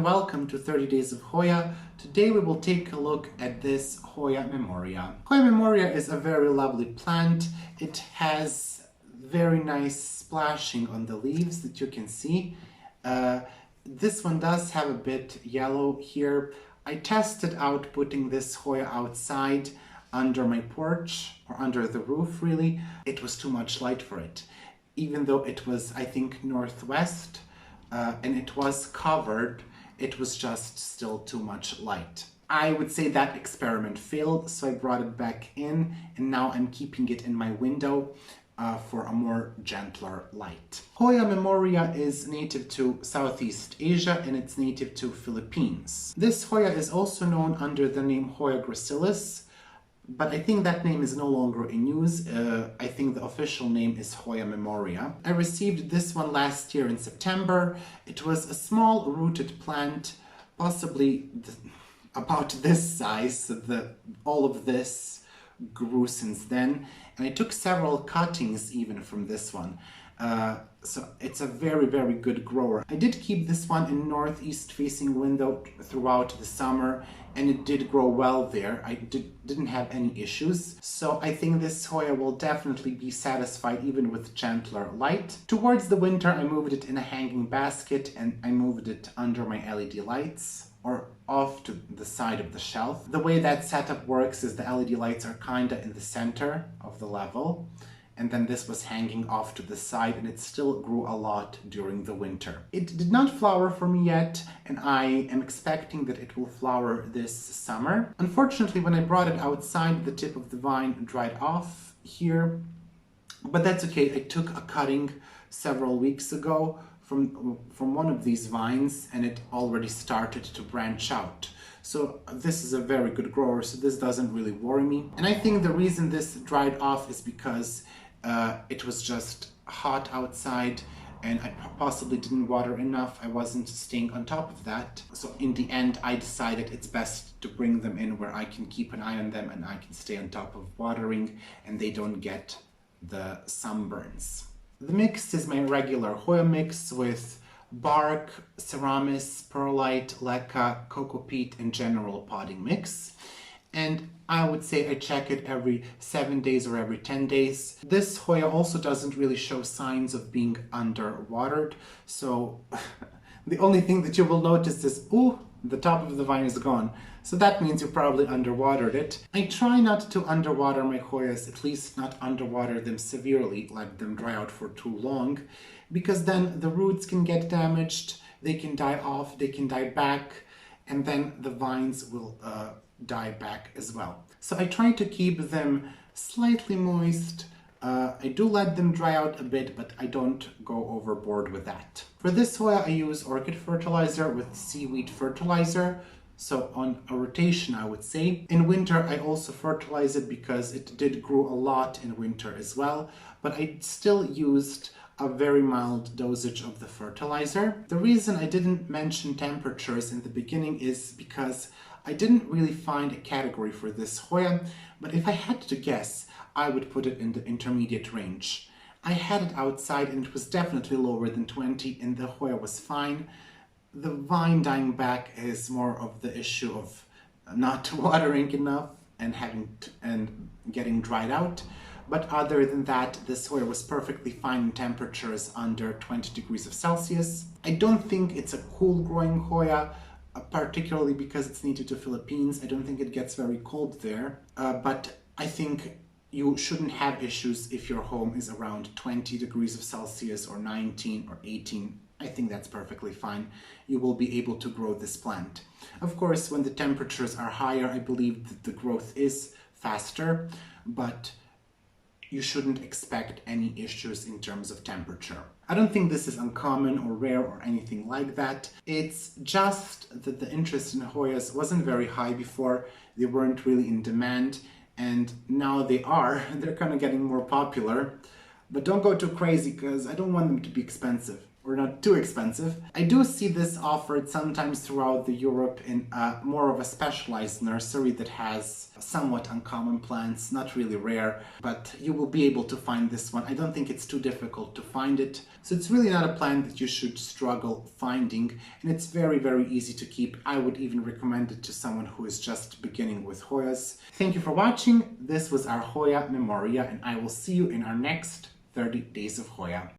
welcome to 30 Days of Hoya. Today we will take a look at this Hoya memoria. Hoya memoria is a very lovely plant. It has very nice splashing on the leaves that you can see. This one does have a bit yellow here. I tested out putting this Hoya outside under my porch or under the roof really. It was too much light for it. Even though it was, I think, northwest, and it was covered, it was just still too much light. I would say that experiment failed, so I brought it back in, and now I'm keeping it in my window for a more gentler light. Hoya memoria is native to Southeast Asia, and it's native to Philippines. This Hoya is also known under the name Hoya gracilis, but I think that name is no longer in use. I think the official name is Hoya memoria. I received this one last year in September. It was a small rooted plant, possibly about this size. All of this grew since then, and I took several cuttings even from this one. So it's a very, very good grower. I did keep this one in northeast facing window throughout the summer, and it did grow well there. I didn't have any issues. So I think this Hoya will definitely be satisfied even with gentler light. Towards the winter, I moved it in a hanging basket and I moved it under my LED lights or off to the side of the shelf. The way that setup works is the LED lights are kinda in the center of the level, and then this was hanging off to the side, and it still grew a lot during the winter. It did not flower for me yet, and I am expecting that it will flower this summer. Unfortunately, when I brought it outside, the tip of the vine dried off here, but that's okay. I took a cutting several weeks ago from one of these vines, and it already started to branch out. So this is a very good grower, so this doesn't really worry me. And I think the reason this dried off is because it was just hot outside and I possibly didn't water enough. I wasn't staying on top of that. So in the end, I decided it's best to bring them in where I can keep an eye on them and I can stay on top of watering and they don't get the sunburns. The mix is my regular Hoya mix with bark, ceramis, perlite, leca, coco peat, and general potting mix. And I would say I check it every 7 days or every 10 days. This Hoya also doesn't really show signs of being underwatered. So the only thing that you will notice is, ooh, the top of the vine is gone. So that means you probably underwatered it. I try not to underwater my Hoyas, at least not underwater them severely, let them dry out for too long, because then the roots can get damaged, they can die off, they can die back, and then the vines will die back as well. So I try to keep them slightly moist. I do let them dry out a bit, but I don't go overboard with that. For this Hoya, I use orchid fertilizer with seaweed fertilizer. So on a rotation, I would say. In winter, I also fertilize it because it did grow a lot in winter as well, but I still used a very mild dosage of the fertilizer. The reason I didn't mention temperatures in the beginning is because I didn't really find a category for this Hoya, but if I had to guess, I would put it in the intermediate range. I had it outside and it was definitely lower than 20 and the Hoya was fine. The vine dying back is more of the issue of not watering enough and getting dried out. But other than that, this Hoya was perfectly fine in temperatures under 20 degrees Celsius. I don't think it's a cool growing Hoya, particularly because it's native to Philippines. I don't think it gets very cold there, but I think you shouldn't have issues if your home is around 20 degrees Celsius or 19 or 18. I think that's perfectly fine. You will be able to grow this plant. Of course, when the temperatures are higher, I believe that the growth is faster, but you shouldn't expect any issues in terms of temperature. I don't think this is uncommon or rare or anything like that. It's just that the interest in Hoyas wasn't very high before. They weren't really in demand, and now they are. They're kind of getting more popular. But don't go too crazy because I don't want them to be expensive. or not too expensive. I do see this offered sometimes throughout the Europe in more of a specialized nursery that has somewhat uncommon plants, not really rare, but you will be able to find this one. I don't think it's too difficult to find it. So it's really not a plant that you should struggle finding, and it's very, very easy to keep. I would even recommend it to someone who is just beginning with Hoyas. Thank you for watching. This was our Hoya Memoria, and I will see you in our next 30 Days of Hoya.